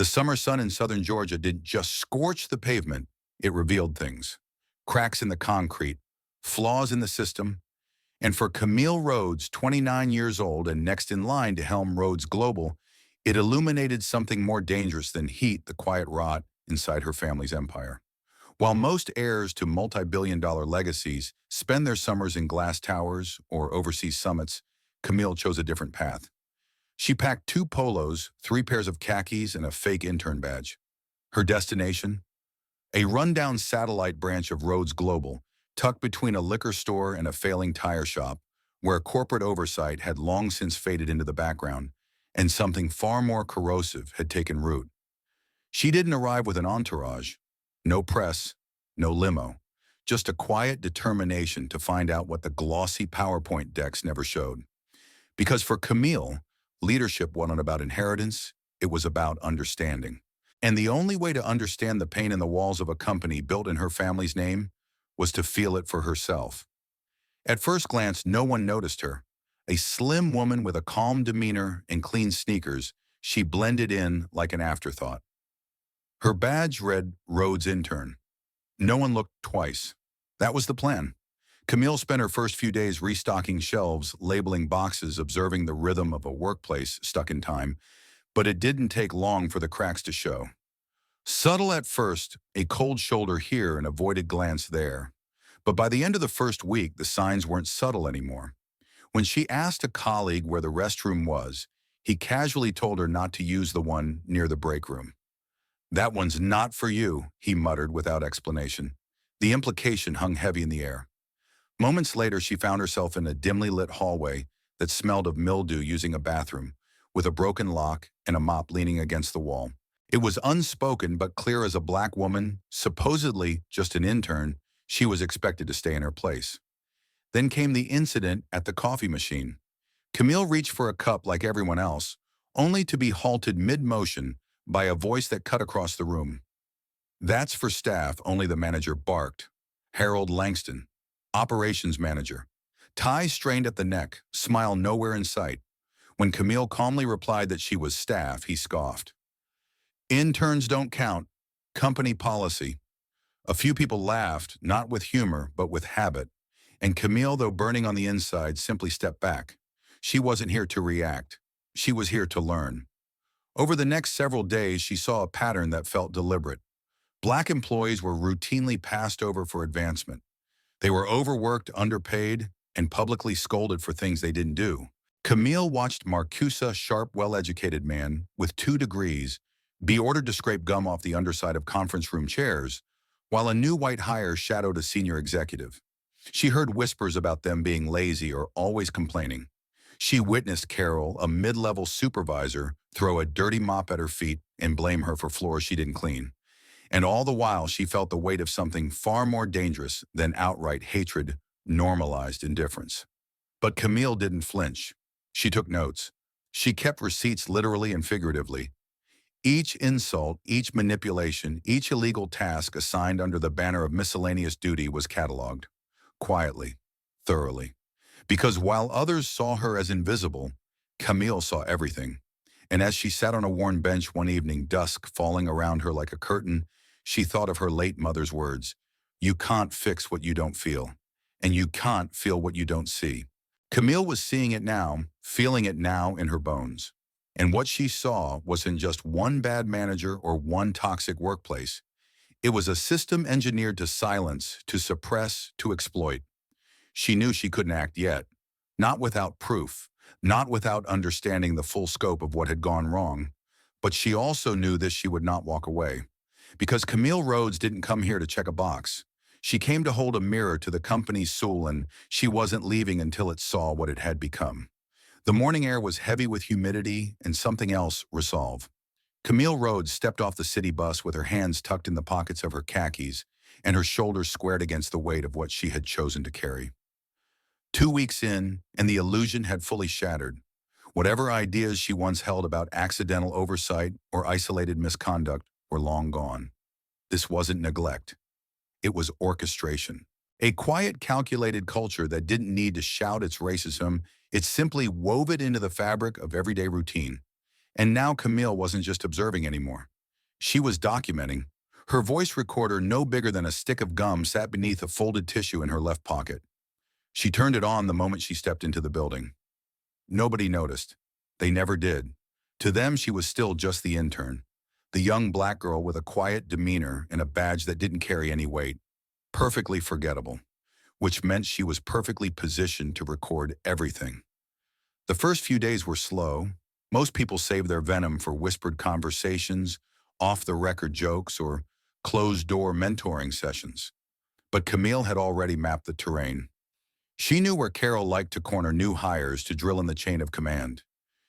The summer sun in southern Georgia didn't just scorch the pavement, it revealed things. Cracks in the concrete, flaws in the system, and for Camille Rhodes, 29 years old and next in line to helm Rhodes Global, it illuminated something more dangerous than heat, the quiet rot inside her family's empire. While most heirs to multi-billion-dollar legacies spend their summers in glass towers or overseas summits, Camille chose a different path. She packed two polos, three pairs of khakis, and a fake intern badge. Her destination? A rundown satellite branch of Rhodes Global, tucked between a liquor store and a failing tire shop, where corporate oversight had long since faded into the background, and something far more corrosive had taken root. She didn't arrive with an entourage. No press, no limo. Just a quiet determination to find out what the glossy PowerPoint decks never showed. Because for Camille, leadership wasn't about inheritance, it was about understanding. And the only way to understand the pain in the walls of a company built in her family's name was to feel it for herself. At first glance, no one noticed her. A slim woman with a calm demeanor and clean sneakers, she blended in like an afterthought. Her badge read Rhodes Intern. No one looked twice. That was the plan. Camille spent her first few days restocking shelves, labeling boxes, observing the rhythm of a workplace stuck in time, but it didn't take long for the cracks to show. Subtle at first, a cold shoulder here and avoided glance there. But by the end of the first week, the signs weren't subtle anymore. When she asked a colleague where the restroom was, he casually told her not to use the one near the break room. "That one's not for you," he muttered without explanation. The implication hung heavy in the air. Moments later, she found herself in a dimly lit hallway that smelled of mildew using a bathroom, with a broken lock and a mop leaning against the wall. It was unspoken but clear as a black woman, supposedly just an intern, she was expected to stay in her place. Then came the incident at the coffee machine. Camille reached for a cup like everyone else, only to be halted mid-motion by a voice that cut across the room. "That's for staff," only the manager barked. Harold Langston, operations manager. Tie strained at the neck, smile nowhere in sight. When Camille calmly replied that she was staff, he scoffed. "Interns don't count. Company policy." A few people laughed, not with humor, but with habit. And Camille, though burning on the inside, simply stepped back. She wasn't here to react. She was here to learn. Over the next several days, she saw a pattern that felt deliberate. Black employees were routinely passed over for advancement. They were overworked, underpaid, and publicly scolded for things they didn't do. Camille watched Marcusa, sharp, well-educated man with 2 degrees, be ordered to scrape gum off the underside of conference room chairs, while a new white hire shadowed a senior executive. She heard whispers about them being lazy or always complaining. She witnessed Carol, a mid-level supervisor, throw a dirty mop at her feet and blame her for floors she didn't clean. And all the while, she felt the weight of something far more dangerous than outright hatred, normalized indifference. But Camille didn't flinch. She took notes. She kept receipts literally and figuratively. Each insult, each manipulation, each illegal task assigned under the banner of miscellaneous duty was cataloged. Quietly, thoroughly. Because while others saw her as invisible, Camille saw everything. And as she sat on a worn bench one evening, dusk falling around her like a curtain, she thought of her late mother's words, "You can't fix what you don't feel, and you can't feel what you don't see." Camille was seeing it now, feeling it now in her bones. And what she saw wasn't just one bad manager or one toxic workplace. It was a system engineered to silence, to suppress, to exploit. She knew she couldn't act yet, not without proof, not without understanding the full scope of what had gone wrong. But she also knew this: she would not walk away. Because Camille Rhodes didn't come here to check a box. She came to hold a mirror to the company's soul, and she wasn't leaving until it saw what it had become. The morning air was heavy with humidity and something else: resolve. Camille Rhodes stepped off the city bus with her hands tucked in the pockets of her khakis and her shoulders squared against the weight of what she had chosen to carry. 2 weeks in, and the illusion had fully shattered. Whatever ideas she once held about accidental oversight or isolated misconduct were long gone. This wasn't neglect. It was orchestration. A quiet, calculated culture that didn't need to shout its racism, it simply wove it into the fabric of everyday routine. And now Camille wasn't just observing anymore. She was documenting. Her voice recorder, no bigger than a stick of gum, sat beneath a folded tissue in her left pocket. She turned it on the moment she stepped into the building. Nobody noticed. They never did. To them, she was still just the intern. The young black girl with a quiet demeanor and a badge that didn't carry any weight. Perfectly forgettable. Which meant she was perfectly positioned to record everything. The first few days were slow. Most people saved their venom for whispered conversations, off-the-record jokes, or closed-door mentoring sessions. But Camille had already mapped the terrain. She knew where Carol liked to corner new hires to drill in the chain of command.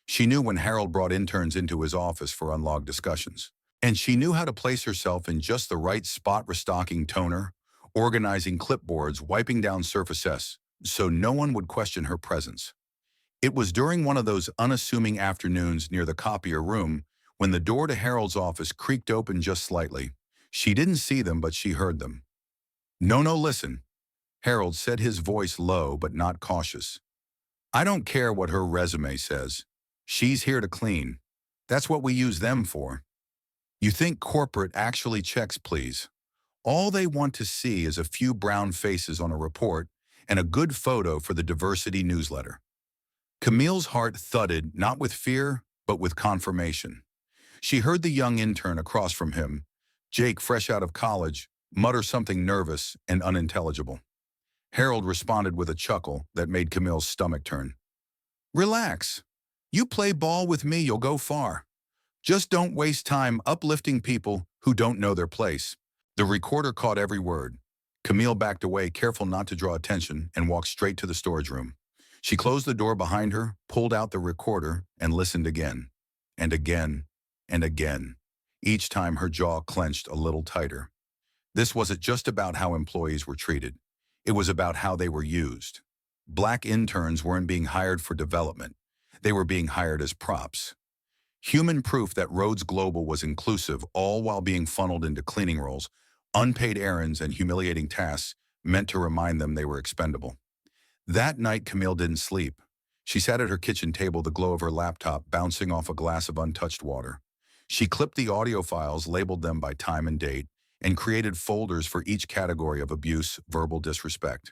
She knew when Harold brought interns into his office for unlogged discussions. And she knew how to place herself in just the right spot, restocking toner, organizing clipboards, wiping down Surface S, so no one would question her presence. It was during one of those unassuming afternoons near the copier room when the door to Harold's office creaked open just slightly. She didn't see them, but she heard them. No, listen. Harold said, his voice low but not cautious. I don't care what her resume says. She's here to clean. That's what we use them for. You think corporate actually checks, please? All they want to see is a few brown faces on a report and a good photo for the diversity newsletter. Camille's heart thudded, not with fear, but with confirmation. She heard the young intern across from him, Jake, fresh out of college, mutter something nervous and unintelligible. Harold responded with a chuckle that made Camille's stomach turn. Relax. You play ball with me, you'll go far. Just don't waste time uplifting people who don't know their place. The recorder caught every word. Camille backed away, careful not to draw attention, and walked straight to the storage room. She closed the door behind her, pulled out the recorder, and listened again, and again, and again. Each time her jaw clenched a little tighter. This wasn't just about how employees were treated. It was about how they were used. Black interns weren't being hired for development. They were being hired as props. Human proof that Rhodes Global was inclusive, all while being funneled into cleaning roles, unpaid errands, and humiliating tasks meant to remind them they were expendable. That night, Camille didn't sleep. She sat at her kitchen table, the glow of her laptop bouncing off a glass of untouched water. She clipped the audio files, labeled them by time and date, and created folders for each category of abuse, verbal disrespect,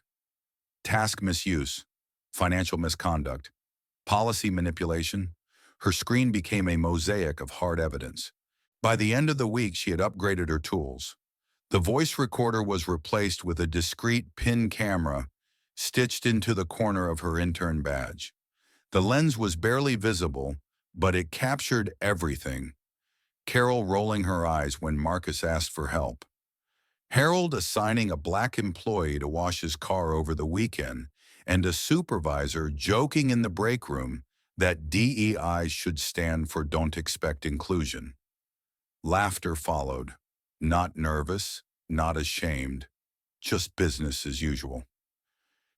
task misuse, financial misconduct, policy manipulation. Her screen became a mosaic of hard evidence. By the end of the week, she had upgraded her tools. The voice recorder was replaced with a discreet PIN camera stitched into the corner of her intern badge. The lens was barely visible, but it captured everything. Carol rolling her eyes when Marcus asked for help. Harold assigning a black employee to wash his car over the weekend, and a supervisor joking in the break room that DEI should stand for Don't Expect Inclusion. Laughter followed. Not nervous, not ashamed, just business as usual.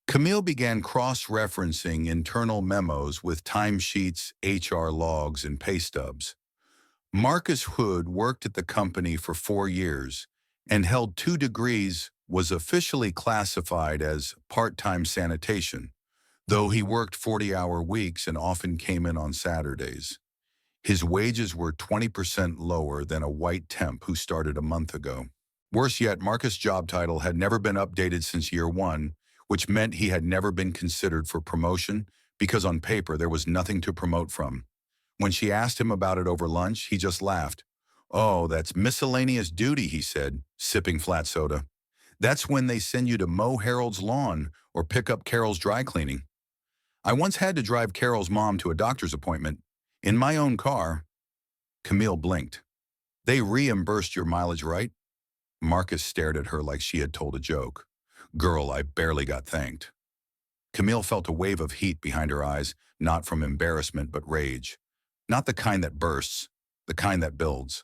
Camille began cross-referencing internal memos with timesheets, HR logs, and pay stubs. Marcus Hood worked at the company for 4 years and held 2 degrees, was officially classified as part-time sanitation, though he worked 40-hour weeks and often came in on Saturdays. His wages were 20% lower than a white temp who started a month ago. Worse yet, Marcus' job title had never been updated since year 1, which meant he had never been considered for promotion because on paper there was nothing to promote from. When she asked him about it over lunch, he just laughed. Oh, that's miscellaneous duty, he said, sipping flat soda. That's when they send you to mow Harold's lawn or pick up Carol's dry cleaning. I once had to drive Carol's mom to a doctor's appointment in my own car. Camille blinked. They reimbursed your mileage, right? Marcus stared at her like she had told a joke. Girl, I barely got thanked. Camille felt a wave of heat behind her eyes, not from embarrassment but rage. Not the kind that bursts, the kind that builds.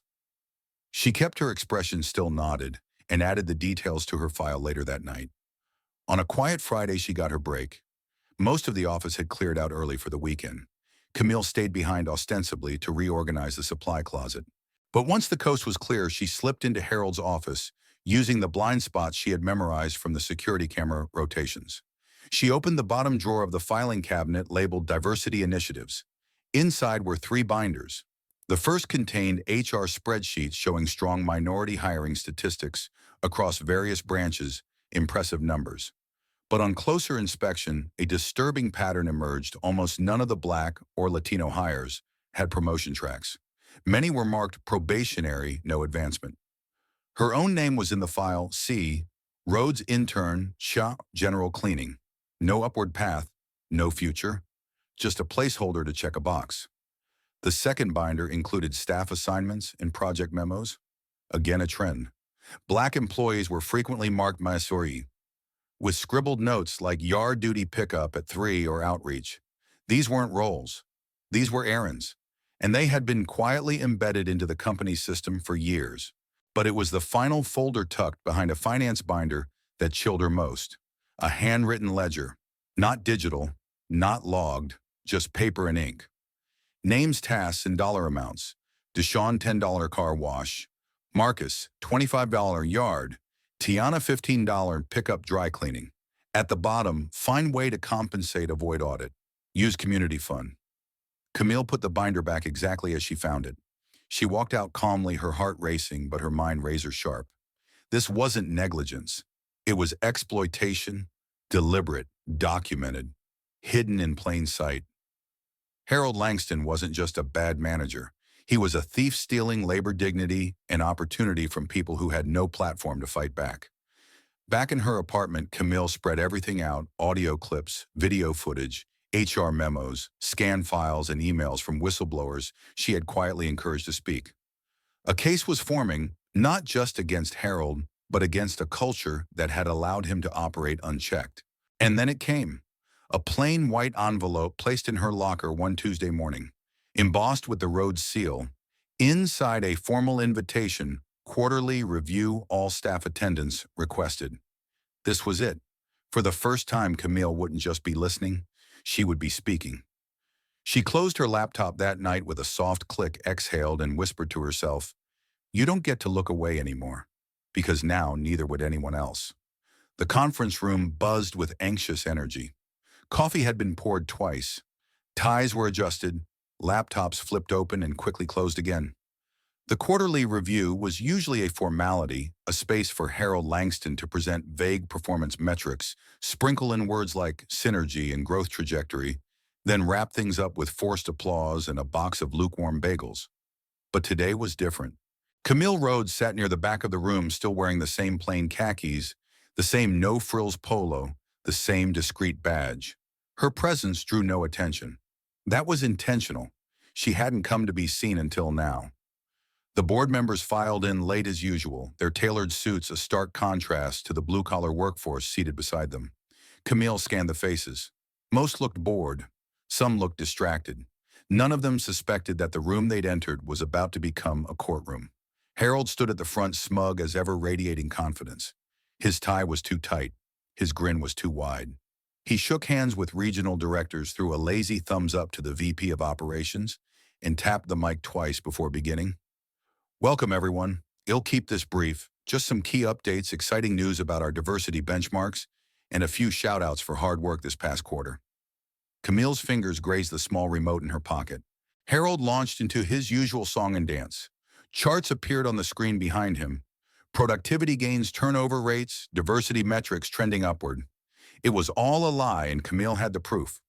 She kept her expression still knotted and added the details to her file later that night. On a quiet Friday, she got her break. Most of the office had cleared out early for the weekend. Camille stayed behind ostensibly to reorganize the supply closet. But once the coast was clear, she slipped into Harold's office, using the blind spots she had memorized from the security camera rotations. She opened the bottom drawer of the filing cabinet labeled Diversity Initiatives. Inside were 3 binders, The first contained HR spreadsheets showing strong minority hiring statistics across various branches, impressive numbers. But on closer inspection, a disturbing pattern emerged. Almost none of the Black or Latino hires had promotion tracks. Many were marked probationary, no advancement. Her own name was in the file C, Rhodes Intern, General Cleaning. No upward path, no future, just a placeholder to check a box. The second binder included staff assignments and project memos. Again, a trend. Black employees were frequently marked Maisuri, with scribbled notes like yard duty pickup at 3 or outreach. These weren't roles. These were errands, and they had been quietly embedded into the company's system for years. But it was the final folder tucked behind a finance binder that chilled her most. A handwritten ledger, not digital, not logged, just paper and ink. Names, tasks, and dollar amounts. Deshaun, $10 car wash. Marcus, $25 yard. Tiana, $15 pickup dry cleaning. At the bottom, find way to compensate, avoid audit. Use community fund. Camille put the binder back exactly as she found it. She walked out calmly, her heart racing, but her mind razor sharp. This wasn't negligence. It was exploitation, deliberate, documented, hidden in plain sight. Harold Langston wasn't just a bad manager. He was a thief stealing labor dignity and opportunity from people who had no platform to fight back. Back in her apartment, Camille spread everything out: audio clips, video footage, HR memos, scan files, and emails from whistleblowers she had quietly encouraged to speak. A case was forming, not just against Harold, but against a culture that had allowed him to operate unchecked. And then it came. A plain white envelope placed in her locker one Tuesday morning, embossed with the Rhodes seal. Inside, a formal invitation: quarterly review, all staff attendance requested. This was it. For the first time, Camille wouldn't just be listening, she would be speaking. She closed her laptop that night with a soft click, exhaled, and whispered to herself, "You don't get to look away anymore," because now neither would anyone else. The conference room buzzed with anxious energy. Coffee had been poured twice. Ties were adjusted, laptops flipped open and quickly closed again. The quarterly review was usually a formality, a space for Harold Langston to present vague performance metrics, sprinkle in words like synergy and growth trajectory, then wrap things up with forced applause and a box of lukewarm bagels. But today was different. Camille Rhodes sat near the back of the room, still wearing the same plain khakis, the same no-frills polo, the same discreet badge. Her presence drew no attention. That was intentional. She hadn't come to be seen until now. The board members filed in late as usual, their tailored suits a stark contrast to the blue-collar workforce seated beside them. Camille scanned the faces. Most looked bored. Some looked distracted. None of them suspected that the room they'd entered was about to become a courtroom. Harold stood at the front, smug as ever, radiating confidence. His tie was too tight. His grin was too wide. He shook hands with regional directors, threw a lazy thumbs up to the VP of Operations, and tapped the mic twice before beginning. "Welcome, everyone. I'll keep this brief. Just some key updates, exciting news about our diversity benchmarks, and a few shout-outs for hard work this past quarter." Camille's fingers grazed the small remote in her pocket. Harold launched into his usual song and dance. Charts appeared on the screen behind him. Productivity gains, turnover rates, diversity metrics trending upward. It was all a lie, and Camille had the proof.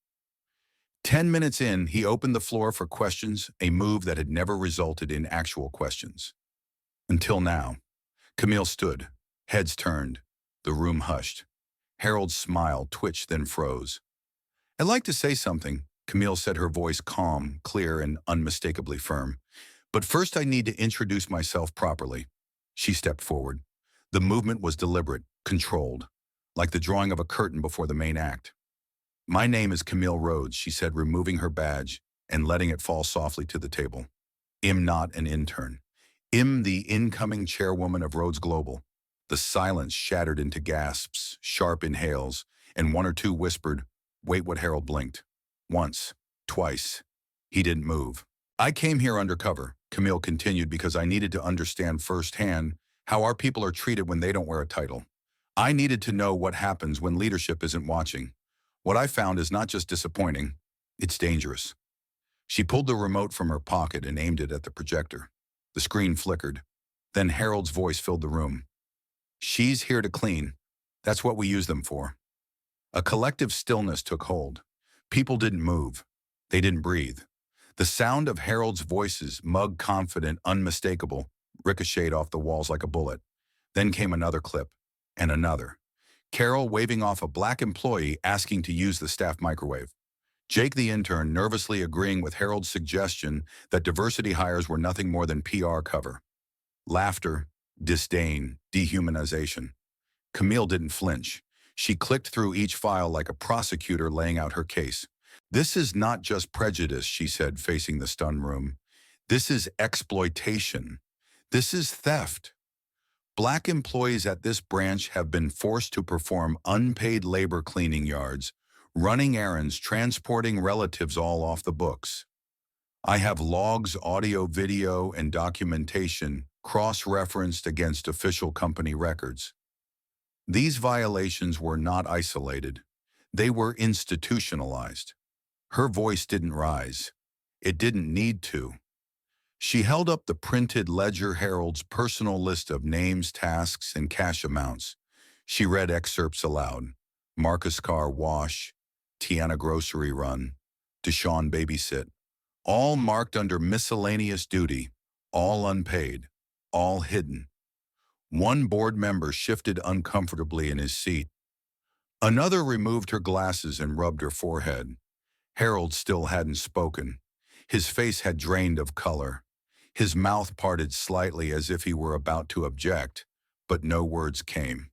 10 minutes in, he opened the floor for questions, a move that had never resulted in actual questions. Until now. Camille stood, heads turned. The room hushed. Harold's smile twitched, then froze. "I'd like to say something," Camille said, her voice calm, clear, and unmistakably firm. "But first I need to introduce myself properly." She stepped forward. The movement was deliberate, controlled, like the drawing of a curtain before the main act. "My name is Camille Rhodes," she said, removing her badge and letting it fall softly to the table. "I'm not an intern. I'm the incoming chairwoman of Rhodes Global." The silence shattered into gasps, sharp inhales, and one or two whispered, "Wait." What Harold blinked. Once, twice. He didn't move. "I came here undercover," Camille continued, "because I needed to understand firsthand how our people are treated when they don't wear a title. I needed to know what happens when leadership isn't watching. What I found is not just disappointing, it's dangerous." She pulled the remote from her pocket and aimed it at the projector. The screen flickered. Then Harold's voice filled the room. "She's here to clean. That's what we use them for." A collective stillness took hold. People didn't move. They didn't breathe. The sound of Harold's voices, mug confident, unmistakable, ricocheted off the walls like a bullet. Then came another clip, and another. Carol waving off a black employee asking to use the staff microwave. Jake the intern nervously agreeing with Harold's suggestion that diversity hires were nothing more than PR cover. Laughter, disdain, dehumanization. Camille didn't flinch. She clicked through each file like a prosecutor laying out her case. "This is not just prejudice," she said, facing the stunned room. "This is exploitation. This is theft. Black employees at this branch have been forced to perform unpaid labor cleaning yards, running errands, transporting relatives, all off the books. I have logs, audio, video, and documentation cross-referenced against official company records. These violations were not isolated. They were institutionalized." Her voice didn't rise. It didn't need to. She held up the printed ledger, Harold's personal list of names, tasks, and cash amounts. She read excerpts aloud. Marcus Car Wash, Tiana Grocery Run, Deshawn Babysit, all marked under miscellaneous duty, all unpaid, all hidden. One board member shifted uncomfortably in his seat. Another removed her glasses and rubbed her forehead. Harold still hadn't spoken. His face had drained of color. His mouth parted slightly as if he were about to object, but no words came.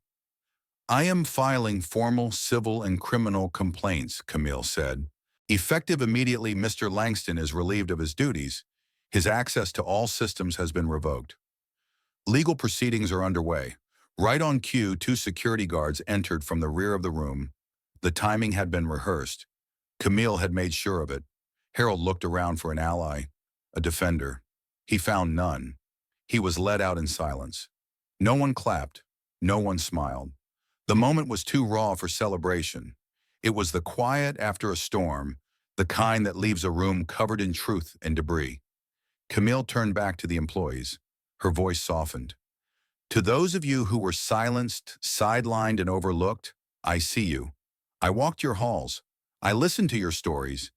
"I am filing formal civil and criminal complaints," Camille said. "Effective immediately, Mr. Langston is relieved of his duties. His access to all systems has been revoked. Legal proceedings are underway." Right on cue, two security guards entered from the rear of the room. The timing had been rehearsed. Camille had made sure of it. Harold looked around for an ally, a defender. He found none. He was led out in silence. No one clapped. No one smiled. The moment was too raw for celebration. It was the quiet after a storm, the kind that leaves a room covered in truth and debris. Camille turned back to the employees. Her voice softened. "To those of you who were silenced, sidelined, and overlooked, I see you. I walked your halls. I listened to your stories.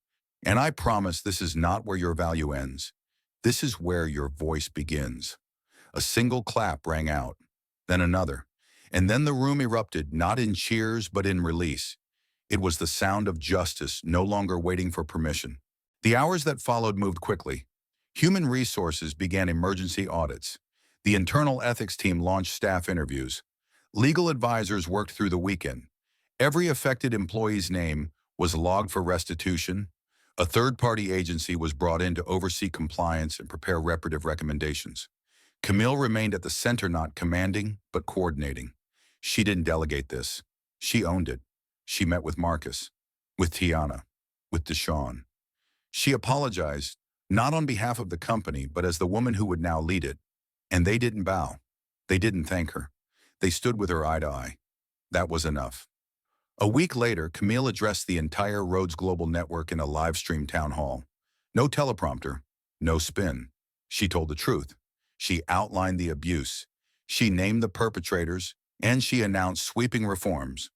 And I promise this is not where your value ends. This is where your voice begins." A single clap rang out, then another, and then the room erupted, not in cheers but in release. It was the sound of justice, no longer waiting for permission. The hours that followed moved quickly. Human resources began emergency audits. The internal ethics team launched staff interviews. Legal advisors worked through the weekend. Every affected employee's name was logged for restitution. A third-party agency was brought in to oversee compliance and prepare reparative recommendations. Camille remained at the center, not commanding, but coordinating. She didn't delegate this. She owned it. She met with Marcus, with Tiana, with Deshawn. She apologized, not on behalf of the company, but as the woman who would now lead it. And they didn't bow. They didn't thank her. They stood with her eye to eye. That was enough. A week later, Camille addressed the entire Rhodes Global Network in a live-stream town hall. No teleprompter, no spin. She told the truth. She outlined the abuse. She named the perpetrators, and she announced sweeping reforms.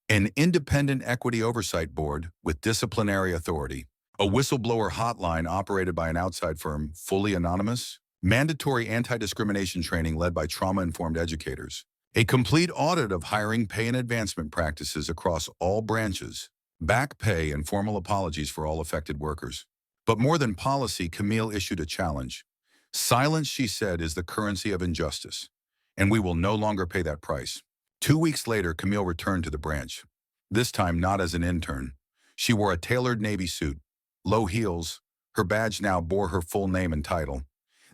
An independent equity oversight board with disciplinary authority. A whistleblower hotline operated by an outside firm, fully anonymous. Mandatory anti-discrimination training led by trauma-informed educators. A complete audit of hiring, pay, and advancement practices across all branches. Back pay and formal apologies for all affected workers. But more than policy, Camille issued a challenge. "Silence," she said, "is the currency of injustice, and we will no longer pay that price." 2 weeks later, Camille returned to the branch. This time not as an intern. She wore a tailored navy suit, low heels. Her badge now bore her full name and title.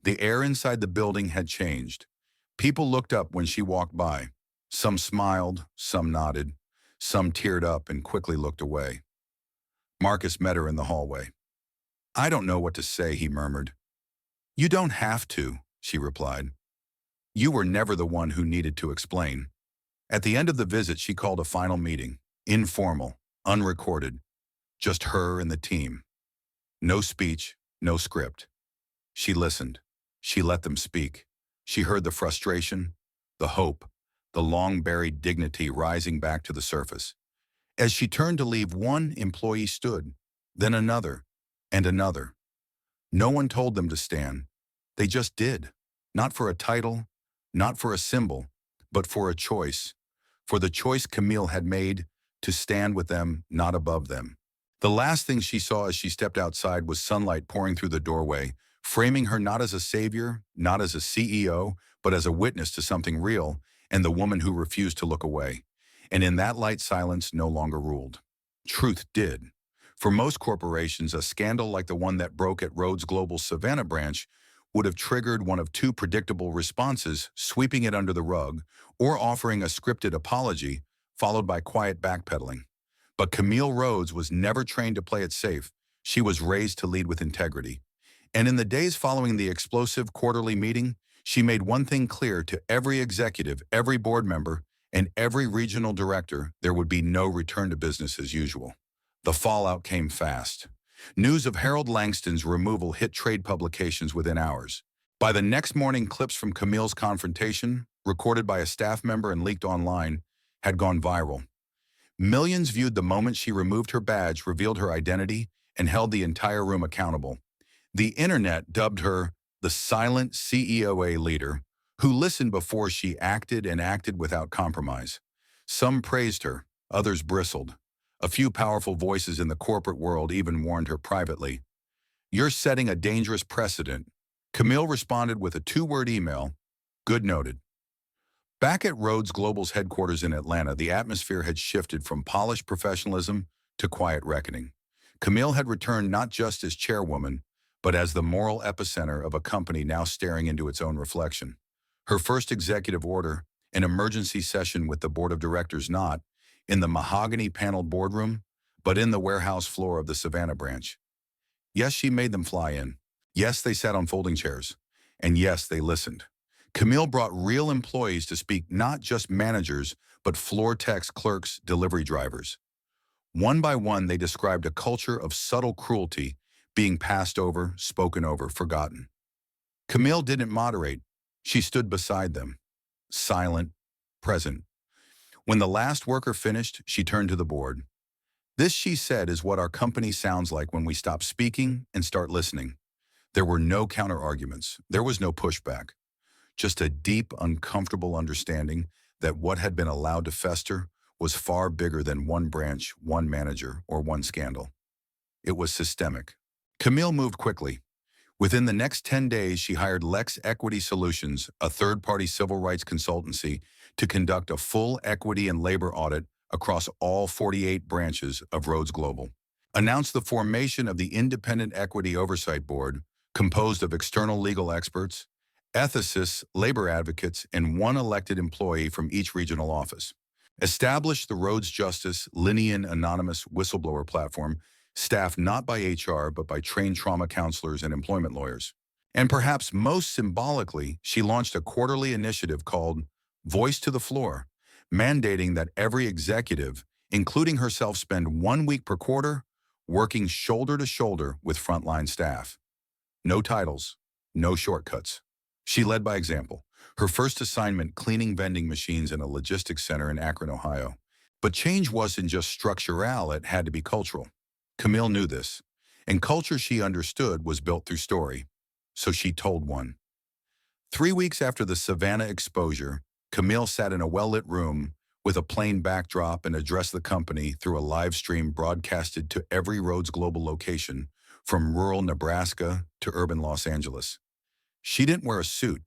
The air inside the building had changed. People looked up when she walked by. Some smiled, some nodded, some teared up and quickly looked away. Marcus met her in the hallway. "I don't know what to say," he murmured. "You don't have to," she replied. "You were never the one who needed to explain." At the end of the visit, she called a final meeting, informal, unrecorded, just her and the team. No speech, no script. She listened. She let them speak. She heard the frustration, the hope, the long-buried dignity rising back to the surface. As she turned to leave, one employee stood, then another, and another. No one told them to stand. They just did. Not for a title, not for a symbol, but for a choice. For the choice Camille had made to stand with them, not above them. The last thing she saw as she stepped outside was sunlight pouring through the doorway, framing her not as a savior, not as a CEO, but as a witness to something real, and the woman who refused to look away. And in that light, silence no longer ruled. Truth did. For most corporations, a scandal like the one that broke at Rhodes Global's Savannah branch would have triggered one of two predictable responses: sweeping it under the rug or offering a scripted apology, followed by quiet backpedaling. But Camille Rhodes was never trained to play it safe. She was raised to lead with integrity. And in the days following the explosive quarterly meeting, she made one thing clear to every executive, every board member, and every regional director: there would be no return to business as usual. The fallout came fast. News of Harold Langston's removal hit trade publications within hours. By the next morning, clips from Camille's confrontation, recorded by a staff member and leaked online, had gone viral. Millions viewed the moment she removed her badge, revealed her identity, and held the entire room accountable. The internet dubbed her the silent CEOA leader, who listened before she acted and acted without compromise. Some praised her, others bristled. A few powerful voices in the corporate world even warned her privately. "You're setting a dangerous precedent." Camille responded with a two-word email: "Good noted." Back at Rhodes Global's headquarters in Atlanta, the atmosphere had shifted from polished professionalism to quiet reckoning. Camille had returned not just as chairwoman, but as the moral epicenter of a company now staring into its own reflection. Her first executive order, an emergency session with the board of directors, not in the mahogany-paneled boardroom, but in the warehouse floor of the Savannah branch. Yes, she made them fly in. Yes, they sat on folding chairs. And yes, they listened. Camille brought real employees to speak, not just managers, but floor techs, clerks, delivery drivers. One by one, they described a culture of subtle cruelty being passed over, spoken over, forgotten. Camille didn't moderate. She stood beside them, silent, present. When the last worker finished, she turned to the board. "This," she said, "is what our company sounds like when we stop speaking and start listening." There were no counter-arguments. There was no pushback. Just a deep, uncomfortable understanding that what had been allowed to fester was far bigger than one branch, one manager, or one scandal. It was systemic. Camille moved quickly. Within the next 10 days, she hired Lex Equity Solutions, a third-party civil rights consultancy, to conduct a full equity and labor audit across all 48 branches of Rhodes Global. Announced the formation of the Independent Equity Oversight Board, composed of external legal experts, ethicists, labor advocates, and one elected employee from each regional office. Established the Rhodes Justice Linean Anonymous Whistleblower Platform, staffed not by HR but by trained trauma counselors and employment lawyers. And perhaps most symbolically, she launched a quarterly initiative called Voice to the Floor, mandating that every executive, including herself, spend 1 week per quarter working shoulder to shoulder with frontline staff. No titles, no shortcuts. She led by example. Her first assignment, cleaning vending machines in a logistics center in Akron, Ohio. But change wasn't just structural, it had to be cultural. Camille knew this, and culture, she understood, was built through story. So she told one. 3 weeks after the Savannah exposure, Camille sat in a well-lit room with a plain backdrop and addressed the company through a live stream broadcasted to every Rhodes Global location, from rural Nebraska to urban Los Angeles. She didn't wear a suit.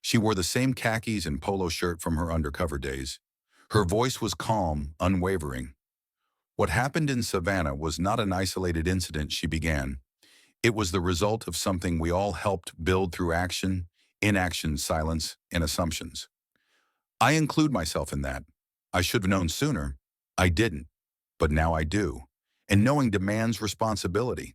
She wore the same khakis and polo shirt from her undercover days. Her voice was calm, unwavering. What happened in Savannah was not an isolated incident, she began. It was the result of something we all helped build through action, inaction, silence, and assumptions. I include myself in that. I should have known sooner. I didn't, but now I do. And knowing demands responsibility.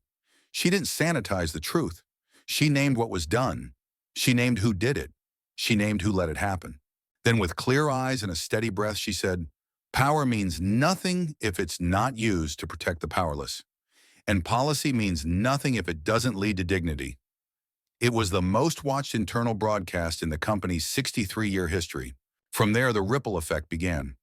She didn't sanitize the truth. She named what was done. She named who did it. She named who let it happen. Then, with clear eyes and a steady breath, she said, "Power means nothing if it's not used to protect the powerless." And policy means nothing if it doesn't lead to dignity. It was the most watched internal broadcast in the company's 63-year history. From there, the ripple effect began.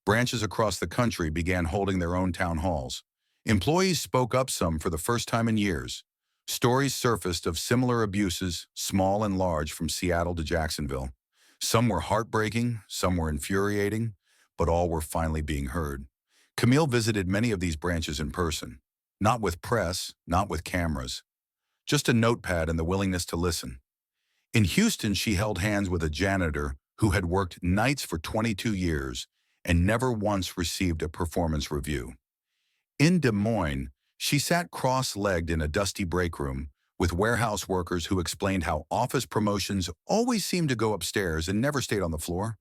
Branches across the country began holding their own town halls. Employees spoke up some for the first time in years. Stories surfaced of similar abuses, small and large, from Seattle to Jacksonville. Some were heartbreaking, some were infuriating, but all were finally being heard. Camille visited many of these branches in person. Not with press, not with cameras. Just a notepad and the willingness to listen. In Houston, she held hands with a janitor who had worked nights for 22 years and never once received a performance review. In Des Moines, she sat cross-legged in a dusty break room with warehouse workers who explained how office promotions always seemed to go upstairs and never stayed on the floor.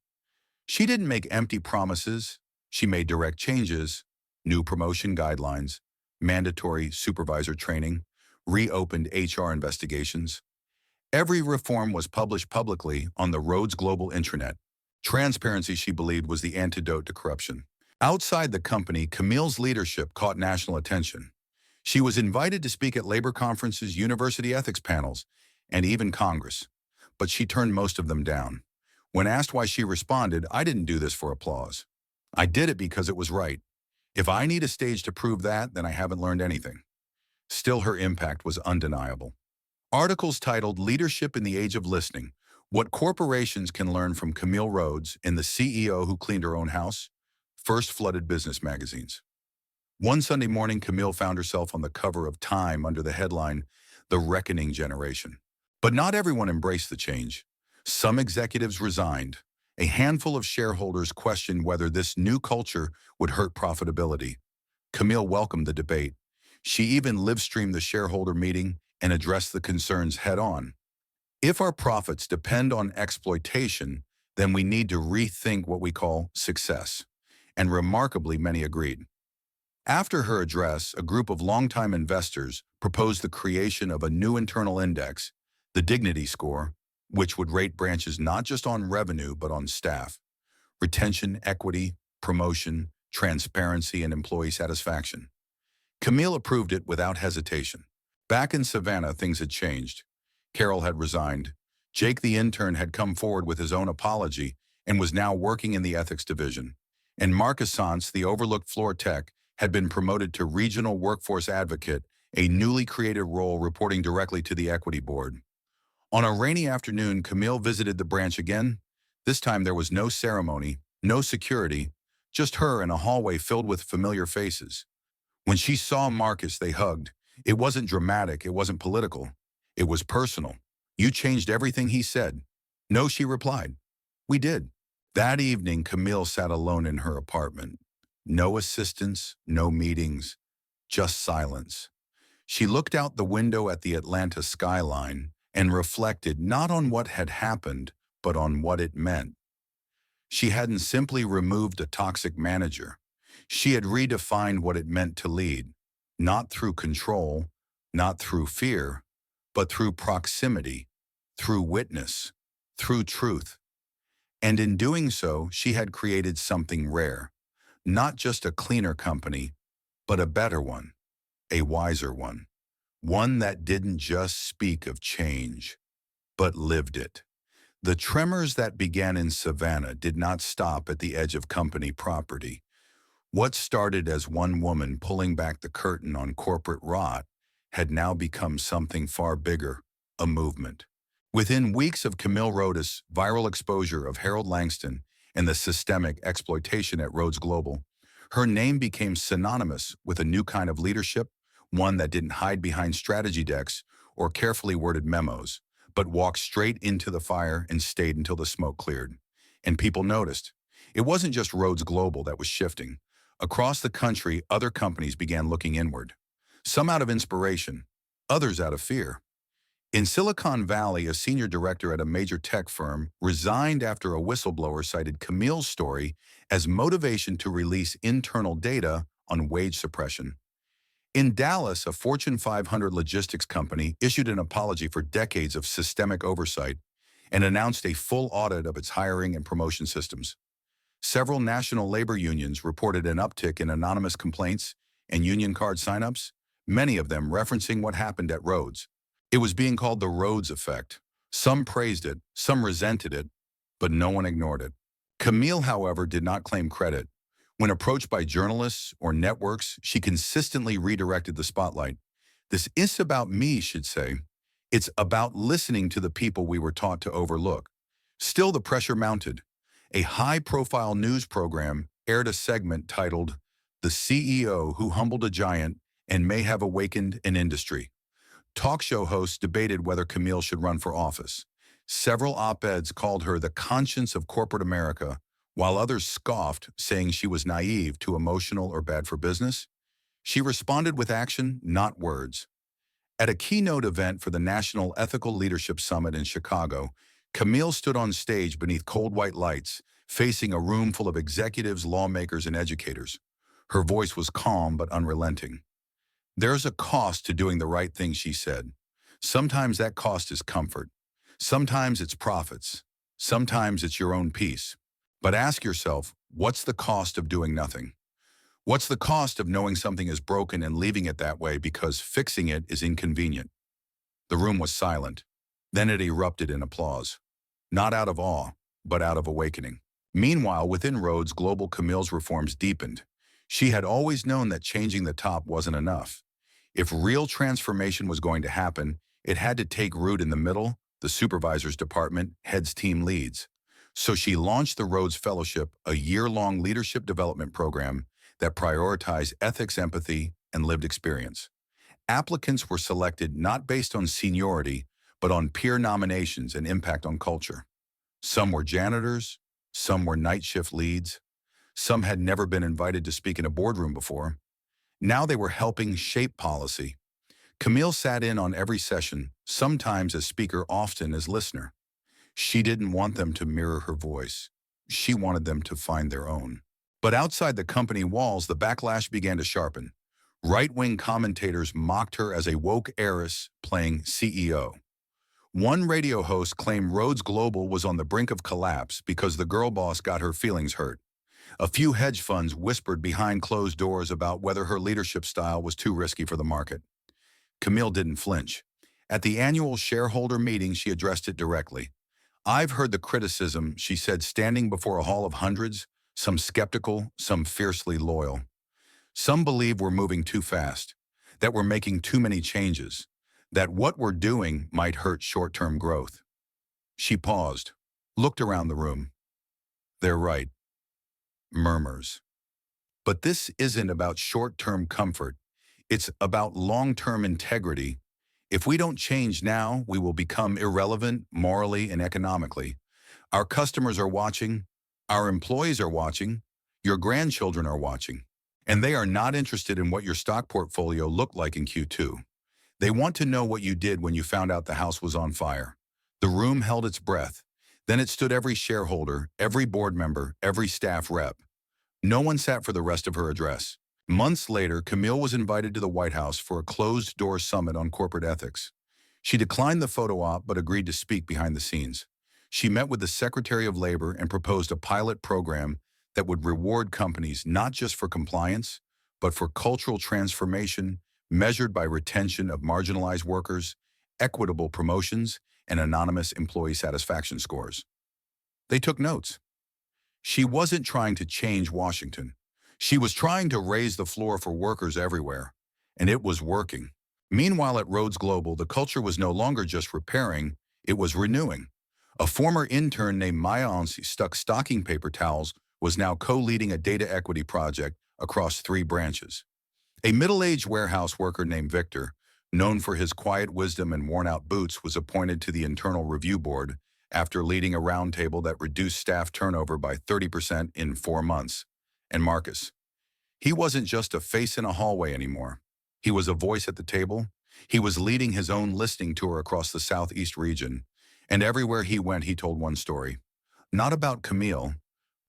She didn't make empty promises. She made direct changes, new promotion guidelines, mandatory supervisor training, reopened HR investigations. Every reform was published publicly on the Rhodes Global intranet. Transparency, she believed, was the antidote to corruption. Outside the company, Camille's leadership caught national attention. She was invited to speak at labor conferences, university ethics panels, and even Congress. But she turned most of them down. When asked why, she responded, "I didn't do this for applause. I did it because it was right. If I need a stage to prove that, then I haven't learned anything." Still, her impact was undeniable. Articles titled "Leadership in the Age of Listening: What Corporations Can Learn from Camille Rhodes and the CEO Who Cleaned Her Own House" first flooded business magazines. One Sunday morning, Camille found herself on the cover of Time under the headline, "The Reckoning Generation." But not everyone embraced the change. Some executives resigned. A handful of shareholders questioned whether this new culture would hurt profitability. Camille welcomed the debate. She even live-streamed the shareholder meeting and addressed the concerns head-on. If our profits depend on exploitation, then we need to rethink what we call success. And remarkably, many agreed. After her address, a group of longtime investors proposed the creation of a new internal index, the Dignity Score, which would rate branches not just on revenue but on staff, retention, equity, promotion, transparency, and employee satisfaction. Camille approved it without hesitation. Back in Savannah, things had changed. Carol had resigned. Jake the intern had come forward with his own apology and was now working in the ethics division. And Marcus Santz, the overlooked floor tech, had been promoted to regional workforce advocate, a newly created role reporting directly to the equity board. On a rainy afternoon, Camille visited the branch again. This time there was no ceremony, no security, just her in a hallway filled with familiar faces. When she saw Marcus, they hugged. It wasn't dramatic, it wasn't political. It was personal. "You changed everything," he said. "No," she replied. "We did." That evening, Camille sat alone in her apartment. No assistants, no meetings, just silence. She looked out the window at the Atlanta skyline and reflected not on what had happened, but on what it meant. She hadn't simply removed a toxic manager. She had redefined what it meant to lead, not through control, not through fear, but through proximity, through witness, through truth. And in doing so, she had created something rare. Not just a cleaner company, but a better one, a wiser one. One that didn't just speak of change, but lived it. The tremors that began in Savannah did not stop at the edge of company property. What started as one woman pulling back the curtain on corporate rot had now become something far bigger, a movement. Within weeks of Camille Rhodes' viral exposure of Harold Langston and the systemic exploitation at Rhodes Global, her name became synonymous with a new kind of leadership, one that didn't hide behind strategy decks or carefully worded memos, but walked straight into the fire and stayed until the smoke cleared. And people noticed. It wasn't just Rhodes Global that was shifting. Across the country, other companies began looking inward. Some out of inspiration, others out of fear. In Silicon Valley, a senior director at a major tech firm resigned after a whistleblower cited Camille's story as motivation to release internal data on wage suppression. In Dallas, a Fortune 500 logistics company issued an apology for decades of systemic oversight and announced a full audit of its hiring and promotion systems. Several national labor unions reported an uptick in anonymous complaints and union card signups, many of them referencing what happened at Rhodes. It was being called the Rhodes effect. Some praised it, some resented it, but no one ignored it. Camille, however, did not claim credit. When approached by journalists or networks, she consistently redirected the spotlight. This is about me, she'd say. It's about listening to the people we were taught to overlook. Still, the pressure mounted. A high-profile news program aired a segment titled "The CEO Who Humbled a Giant and May Have Awakened an Industry." Talk show hosts debated whether Camille should run for office. Several op-eds called her the conscience of corporate America, while others scoffed, saying she was naive, too emotional, or bad for business. She responded with action, not words. At a keynote event for the National Ethical Leadership Summit in Chicago, Camille stood on stage beneath cold white lights, facing a room full of executives, lawmakers, and educators. Her voice was calm but unrelenting. "There's a cost to doing the right thing," she said. "Sometimes that cost is comfort. Sometimes it's profits. Sometimes it's your own peace. But ask yourself, what's the cost of doing nothing? What's the cost of knowing something is broken and leaving it that way because fixing it is inconvenient?" The room was silent. Then it erupted in applause. Not out of awe, but out of awakening. Meanwhile, within Rhodes Global, Camille's reforms deepened. She had always known that changing the top wasn't enough. If real transformation was going to happen, it had to take root in the middle, the supervisor's department, heads, team leads. So she launched the Rhodes Fellowship, a year-long leadership development program that prioritized ethics, empathy, and lived experience. Applicants were selected not based on seniority, but on peer nominations and impact on culture. Some were janitors, some were night shift leads, some had never been invited to speak in a boardroom before. Now they were helping shape policy. Camille sat in on every session, sometimes as speaker, often as listener. She didn't want them to mirror her voice. She wanted them to find their own. But outside the company walls, the backlash began to sharpen. Right-wing commentators mocked her as a woke heiress playing CEO. One radio host claimed Rhodes Global was on the brink of collapse because the girl boss got her feelings hurt. A few hedge funds whispered behind closed doors about whether her leadership style was too risky for the market. Camille didn't flinch. At the annual shareholder meeting, she addressed it directly. "I've heard the criticism," she said, standing before a hall of hundreds, some skeptical, some fiercely loyal. "Some believe we're moving too fast, that we're making too many changes, that what we're doing might hurt short-term growth." She paused, looked around the room. "They're right." Murmurs. But this isn't about short-term comfort. It's about long-term integrity. If we don't change now, we will become irrelevant morally and economically. Our customers are watching. Our employees are watching. Your grandchildren are watching. And they are not interested in what your stock portfolio looked like in Q2. They want to know what you did when you found out the house was on fire. The room held its breath. Then it stood, every shareholder, every board member, every staff rep. No one sat for the rest of her address. Months later, Camille was invited to the White House for a closed-door summit on corporate ethics. She declined the photo op but agreed to speak behind the scenes. She met with the Secretary of Labor and proposed a pilot program that would reward companies not just for compliance, but for cultural transformation measured by retention of marginalized workers, equitable promotions, and anonymous employee satisfaction scores. They took notes. She wasn't trying to change Washington. She was trying to raise the floor for workers everywhere, and it was working. Meanwhile, at Rhodes Global, the culture was no longer just repairing, it was renewing. A former intern named Maya Onsi stuck stocking paper towels was now co-leading a data equity project across 3 branches. A middle-aged warehouse worker named Victor, known for his quiet wisdom and worn-out boots, was appointed to the internal review board after leading a roundtable that reduced staff turnover by 30% in 4 months. And Marcus, he wasn't just a face in a hallway anymore. He was a voice at the table. He was leading his own listening tour across the Southeast region. And everywhere he went, he told one story. Not about Camille,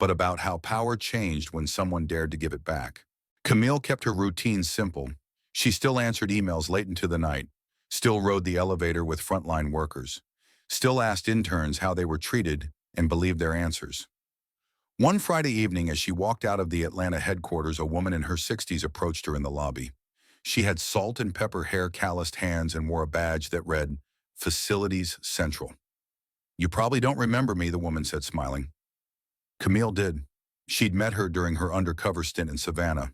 but about how power changed when someone dared to give it back. Camille kept her routine simple. She still answered emails late into the night, still rode the elevator with frontline workers, still asked interns how they were treated and believed their answers. One Friday evening, as she walked out of the Atlanta headquarters, a woman in her 60s approached her in the lobby. She had salt and pepper hair, calloused hands, and wore a badge that read, Facilities Central. You probably don't remember me, the woman said, smiling. Camille did. She'd met her during her undercover stint in Savannah.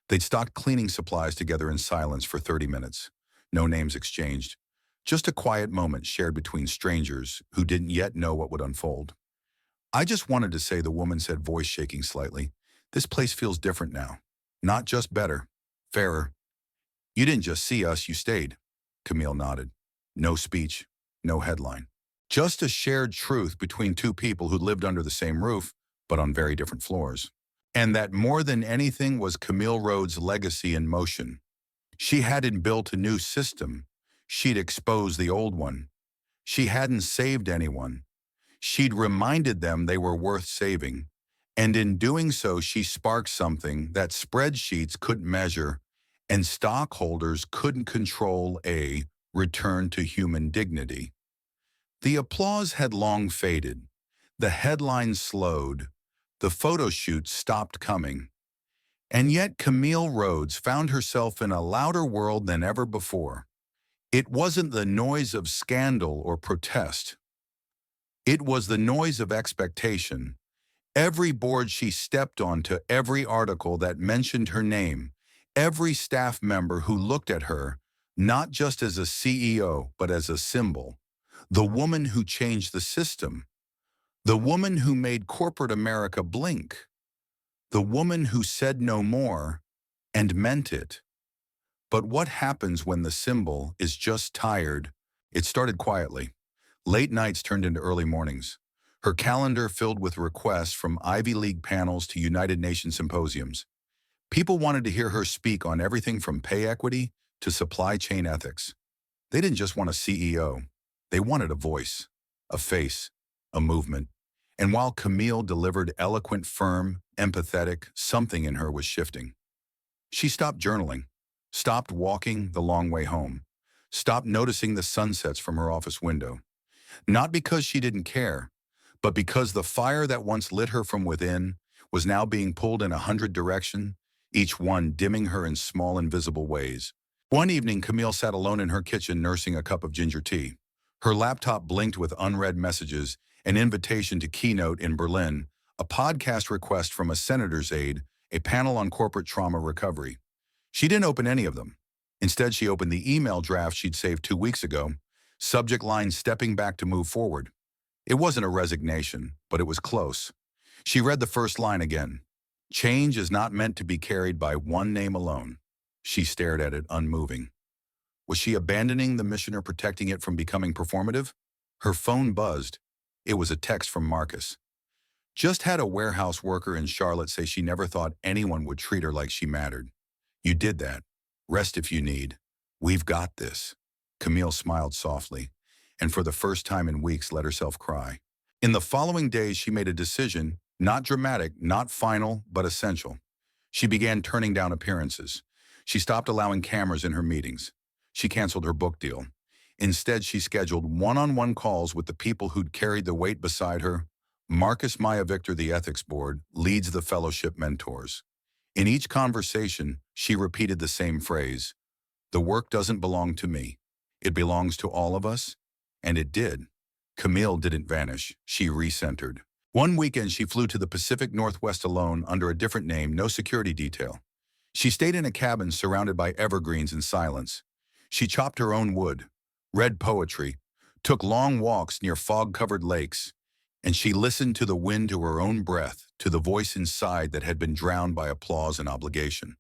They'd stocked cleaning supplies together in silence for 30 minutes. No names exchanged. Just a quiet moment shared between strangers who didn't yet know what would unfold. I just wanted to say, the woman said, voice shaking slightly, this place feels different now. Not just better, fairer. You didn't just see us, you stayed. Camille nodded. No speech, no headline. Just a shared truth between two people who lived under the same roof, but on very different floors. And that more than anything was Camille Rhodes' legacy in motion. She hadn't built a new system. She'd exposed the old one. She hadn't saved anyone. She'd reminded them they were worth saving. And in doing so, she sparked something that spreadsheets couldn't measure and stockholders couldn't control: a return to human dignity. The applause had long faded. The headlines slowed. The photo shoots stopped coming. And yet Camille Rhodes found herself in a louder world than ever before. It wasn't the noise of scandal or protest. It was the noise of expectation. Every board she stepped onto, every article that mentioned her name, every staff member who looked at her, not just as a CEO, but as a symbol. The woman who changed the system. The woman who made corporate America blink. The woman who said no more and meant it. But what happens when the symbol is just tired? It started quietly. Late nights turned into early mornings. Her calendar filled with requests from Ivy League panels to United Nations symposiums. People wanted to hear her speak on everything from pay equity to supply chain ethics. They didn't just want a CEO. They wanted a voice, a face, a movement. And while Camille delivered eloquent, firm, empathetic, something in her was shifting. She stopped journaling, stopped walking the long way home, stopped noticing the sunsets from her office window. Not because she didn't care, but because the fire that once lit her from within was now being pulled in 100 directions, each one dimming her in small, invisible ways. One evening, Camille sat alone in her kitchen nursing a cup of ginger tea. Her laptop blinked with unread messages, an invitation to keynote in Berlin, a podcast request from a senator's aide, a panel on corporate trauma recovery. She didn't open any of them. Instead, she opened the email draft she'd saved 2 weeks ago, subject line stepping back to move forward. It wasn't a resignation, but it was close. She read the first line again. Change is not meant to be carried by one name alone. She stared at it, unmoving. Was she abandoning the mission or protecting it from becoming performative? Her phone buzzed. It was a text from Marcus. Just had a warehouse worker in Charlotte say she never thought anyone would treat her like she mattered. You did that. Rest if you need. We've got this. Camille smiled softly, and for the first time in weeks let herself cry. In the following days, she made a decision, not dramatic, not final, but essential. She began turning down appearances. She stopped allowing cameras in her meetings. She canceled her book deal. Instead, she scheduled one-on-one calls with the people who'd carried the weight beside her. Marcus Maya Victor, the ethics board, leads the fellowship mentors. In each conversation, she repeated the same phrase. The work doesn't belong to me. It belongs to all of us. And it did. Camille didn't vanish. She recentered. One weekend, she flew to the Pacific Northwest alone under a different name, no security detail. She stayed in a cabin surrounded by evergreens and silence. She chopped her own wood, read poetry, took long walks near fog-covered lakes, and she listened to the wind, to her own breath, to the voice inside that had been drowned by applause and obligation.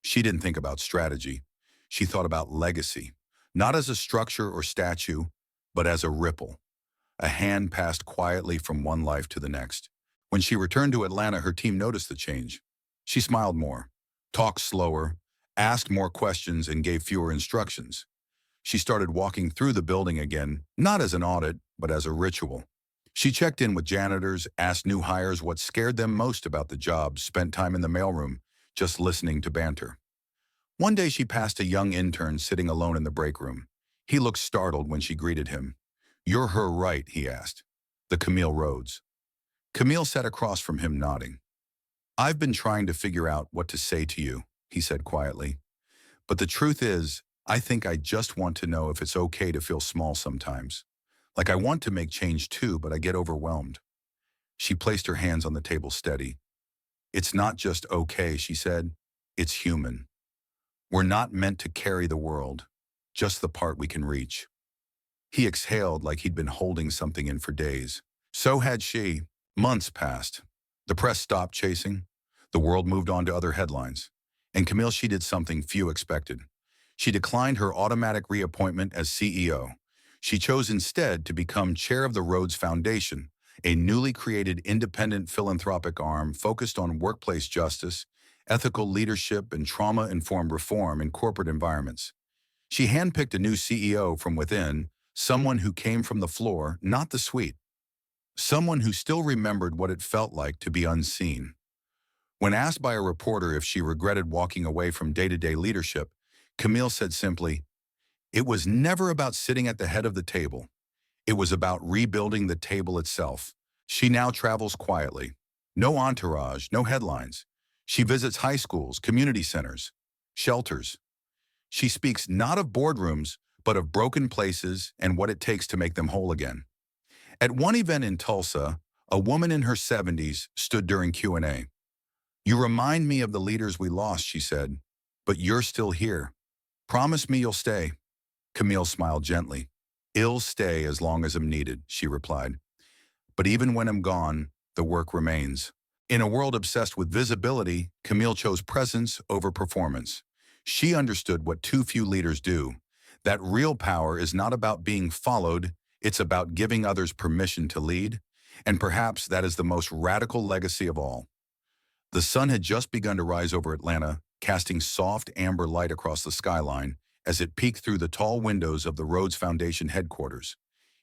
She didn't think about strategy. She thought about legacy, not as a structure or statue, but as a ripple. A hand passed quietly from one life to the next. When she returned to Atlanta, her team noticed the change. She smiled more, talked slower, asked more questions, and gave fewer instructions. She started walking through the building again, not as an audit, but as a ritual. She checked in with janitors, asked new hires what scared them most about the job, spent time in the mailroom, just listening to banter. One day she passed a young intern sitting alone in the break room. He looked startled when she greeted him. You're her, right? He asked. The Camille Rhodes. Camille sat across from him, nodding. I've been trying to figure out what to say to you, he said quietly. But the truth is, I think I just want to know if it's okay to feel small sometimes. Like I want to make change too, but I get overwhelmed. She placed her hands on the table steady. It's not just okay, she said. It's human. We're not meant to carry the world, just the part we can reach. He exhaled like he'd been holding something in for days. So had she. Months passed. The press stopped chasing. The world moved on to other headlines. And Camille, she did something few expected. She declined her automatic reappointment as CEO. She chose instead to become chair of the Rhodes Foundation, a newly created independent philanthropic arm focused on workplace justice, ethical leadership, and trauma-informed reform in corporate environments. She handpicked a new CEO from within, someone who came from the floor, not the suite. Someone who still remembered what it felt like to be unseen. When asked by a reporter if she regretted walking away from day-to-day leadership, Camille said simply, "It was never about sitting at the head of the table. It was about rebuilding the table itself." She now travels quietly. No entourage, no headlines. She visits high schools, community centers, shelters. She speaks not of boardrooms, but of broken places and what it takes to make them whole again. At one event in Tulsa, a woman in her 70s stood during Q&A. "You remind me of the leaders we lost," she said, "but you're still here. Promise me you'll stay." Camille smiled gently. "I'll stay as long as I'm needed," she replied. "But even when I'm gone, the work remains." In a world obsessed with visibility, Camille chose presence over performance. She understood what too few leaders do. That real power is not about being followed, it's about giving others permission to lead. And perhaps that is the most radical legacy of all. The sun had just begun to rise over Atlanta, casting soft amber light across the skyline as it peeked through the tall windows of the Rhodes Foundation headquarters.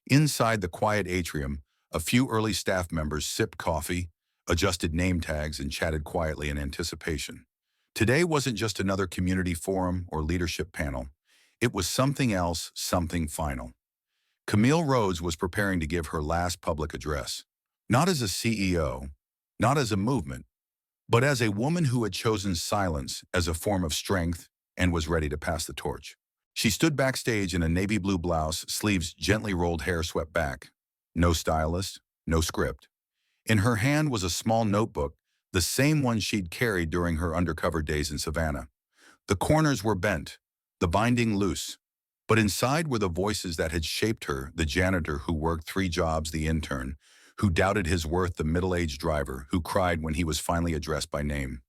Inside the quiet atrium, a few early staff members sipped coffee, adjusted name tags, and chatted quietly in anticipation. Today wasn't just another community forum or leadership panel. It was something else, something final. Camille Rhodes was preparing to give her last public address. Not as a CEO, not as a movement, but as a woman who had chosen silence as a form of strength and was ready to pass the torch. She stood backstage in a navy blue blouse, sleeves gently rolled, hair swept back. No stylist, no script. In her hand was a small notebook, the same one she'd carried during her undercover days in Savannah. The corners were bent, the binding loose, but inside were the voices that had shaped her: the janitor who worked 3 jobs, the intern who doubted his worth, the middle-aged driver who cried when he was finally addressed by name.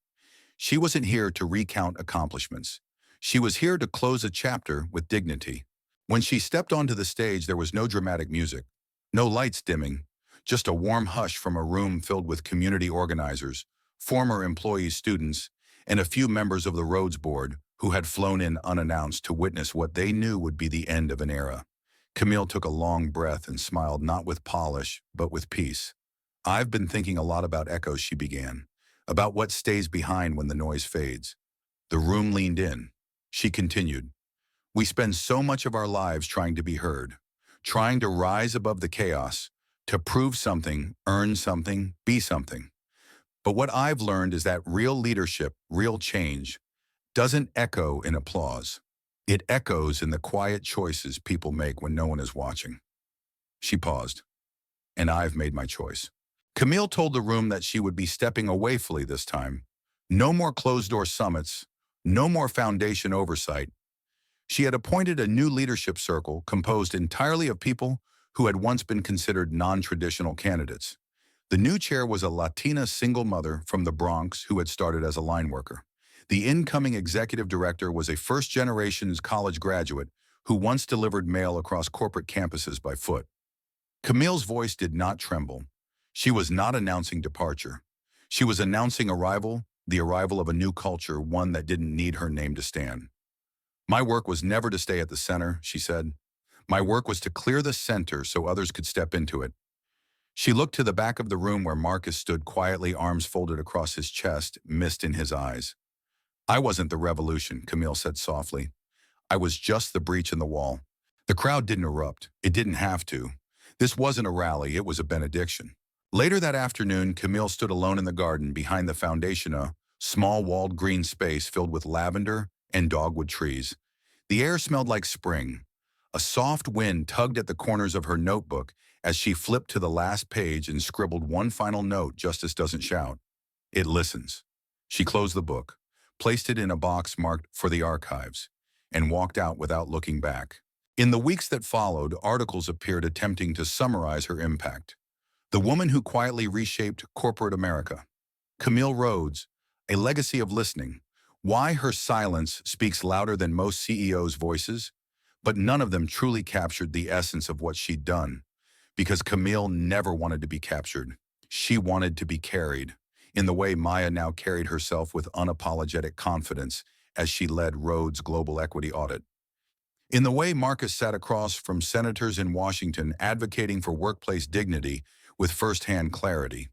She wasn't here to recount accomplishments. She was here to close a chapter with dignity. When she stepped onto the stage, there was no dramatic music, no lights dimming, just a warm hush from a room filled with community organizers, former employees, students, and a few members of the Rhodes Board who had flown in unannounced to witness what they knew would be the end of an era. Camille took a long breath and smiled, not with polish, but with peace. "I've been thinking a lot about echoes," she began, "about what stays behind when the noise fades." The room leaned in. She continued, "We spend so much of our lives trying to be heard, trying to rise above the chaos, to prove something, earn something, be something. But what I've learned is that real leadership, real change, doesn't echo in applause. It echoes in the quiet choices people make when no one is watching." She paused. "And I've made my choice." Camille told the room that she would be stepping away fully this time. No more closed-door summits, no more foundation oversight. She had appointed a new leadership circle composed entirely of people who had once been considered non-traditional candidates. The new chair was a Latina single mother from the Bronx who had started as a line worker. The incoming executive director was a first-generation college graduate who once delivered mail across corporate campuses by foot. Camille's voice did not tremble. She was not announcing departure. She was announcing arrival, the arrival of a new culture, one that didn't need her name to stand. "My work was never to stay at the center," she said. "My work was to clear the center so others could step into it." She looked to the back of the room where Marcus stood quietly, arms folded across his chest, mist in his eyes. "I wasn't the revolution," Camille said softly. "I was just the breach in the wall." The crowd didn't erupt. It didn't have to. This wasn't a rally, it was a benediction. Later that afternoon, Camille stood alone in the garden behind the foundation, a small walled green space filled with lavender and dogwood trees. The air smelled like spring. A soft wind tugged at the corners of her notebook as she flipped to the last page and scribbled one final note Justice doesn't shout. It listens. She closed the book, placed it in a box marked for the archives, and walked out without looking back. In the weeks that followed, articles appeared attempting to summarize her impact. The woman who quietly reshaped corporate America. Camille Rhodes, a legacy of listening. Why her silence speaks louder than most CEOs' voices, but none of them truly captured the essence of what she'd done. Because Camille never wanted to be captured. She wanted to be carried, in the way Maya now carried herself with unapologetic confidence as she led Rhodes' global equity audit. In the way Marcus sat across from senators in Washington advocating for workplace dignity with firsthand clarity.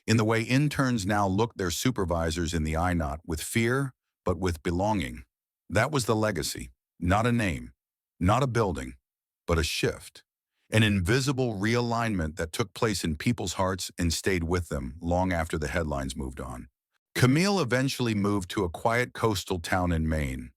In the way interns now looked their supervisors in the eye not with fear, but with belonging. That was the legacy, not a name, not a building, but a shift. An invisible realignment that took place in people's hearts and stayed with them long after the headlines moved on. Camille eventually moved to a quiet coastal town in Maine.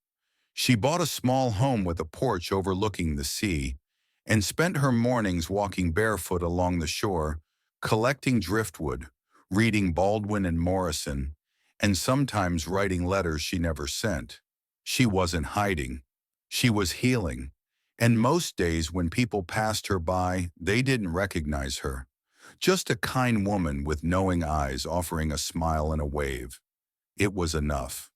She bought a small home with a porch overlooking the sea and spent her mornings walking barefoot along the shore, collecting driftwood, reading Baldwin and Morrison, and sometimes writing letters she never sent. She wasn't hiding. She was healing. And most days when people passed her by, they didn't recognize her. Just a kind woman with knowing eyes offering a smile and a wave. It was enough.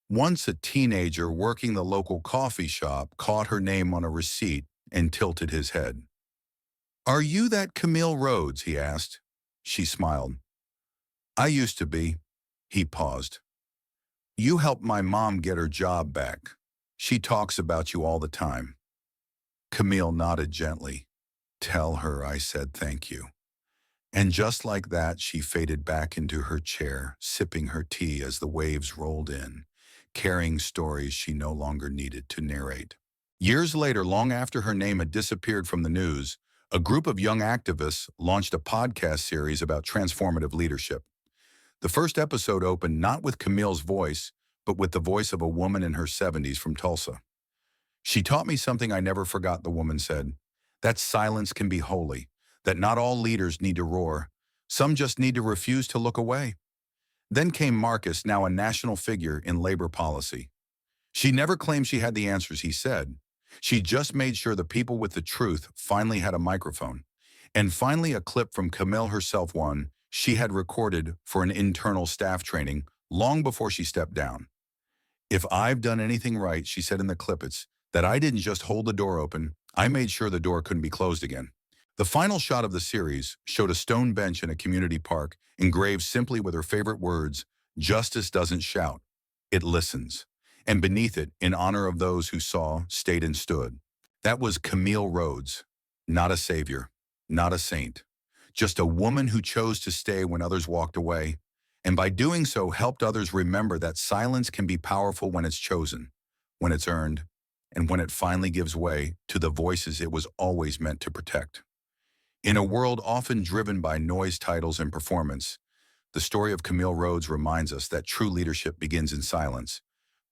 Once a teenager working the local coffee shop caught her name on a receipt and tilted his head. "Are you that Camille Rhodes?" he asked. She smiled. "I used to be." He paused. "You helped my mom get her job back. She talks about you all the time." Camille nodded gently. "Tell her I said thank you." And just like that, she faded back into her chair, sipping her tea as the waves rolled in, carrying stories she no longer needed to narrate. Years later, long after her name had disappeared from the news, a group of young activists launched a podcast series about transformative leadership. The first episode opened not with Camille's voice, but with the voice of a woman in her 70s from Tulsa. "She taught me something I never forgot," the woman said. "That silence can be holy, that not all leaders need to roar. Some just need to refuse to look away." Then came Marcus, now a national figure in labor policy. She never claimed she had the answers, he said. She just made sure the people with the truth finally had a microphone. And finally a clip from Camille herself, one she had recorded for an internal staff training long before she stepped down. "If I've done anything right," she said in the clip, "it's that I didn't just hold the door open, I made sure the door couldn't be closed again." The final shot of the series showed a stone bench in a community park, engraved simply with her favorite words, "Justice doesn't shout, it listens." And beneath it, in honor of those who saw, stayed, and stood. That was Camille Rhodes, not a savior, not a saint, just a woman who chose to stay when others walked away, and by doing so helped others remember that silence can be powerful when it's chosen, when it's earned, and when it finally gives way to the voices it was always meant to protect. In a world often driven by noise, titles, and performance, the story of Camille Rhodes reminds us that true leadership begins in silence,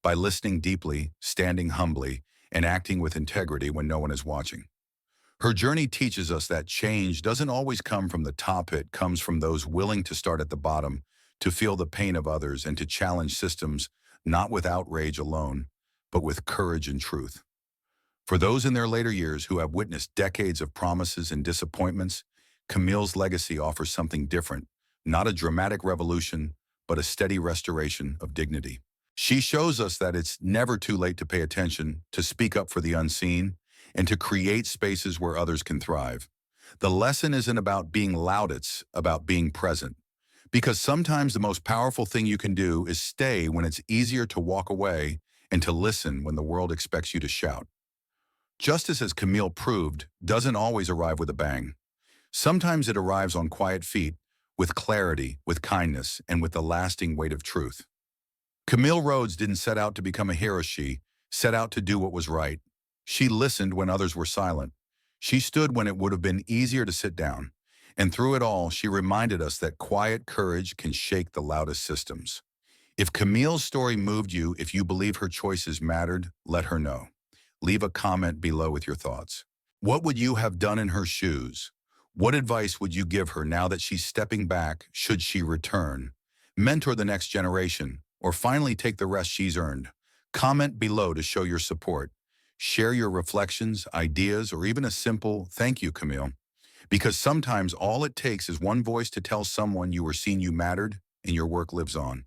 by listening deeply, standing humbly, and acting with integrity when no one is watching. Her journey teaches us that change doesn't always come from the top, it comes from those willing to start at the bottom, to feel the pain of others, and to challenge systems, not with outrage alone, but with courage and truth. For those in their later years who have witnessed decades of promises and disappointments, Camille's legacy offers something different, not a dramatic revolution, but a steady restoration of dignity. She shows us that it's never too late to pay attention, to speak up for the unseen, and to create spaces where others can thrive. The lesson isn't about being loud, it's about being present. Because sometimes the most powerful thing you can do is stay when it's easier to walk away and to listen when the world expects you to shout. Justice, as Camille proved, doesn't always arrive with a bang. Sometimes it arrives on quiet feet, with clarity, with kindness, and with the lasting weight of truth. Camille Rhodes didn't set out to become a hero, she set out to do what was right. She listened when others were silent. She stood when it would have been easier to sit down. And through it all, she reminded us that quiet courage can shake the loudest systems. If Camille's story moved you, if you believe her choices mattered, let her know. Leave a comment below with your thoughts. What would you have done in her shoes? What advice would you give her now that she's stepping back, should she return? Mentor the next generation, or finally take the rest she's earned? Comment below to show your support. Share your reflections, ideas, or even a simple "Thank you, Camille." Because sometimes all it takes is one voice to tell someone you were seen you mattered and your work lives on.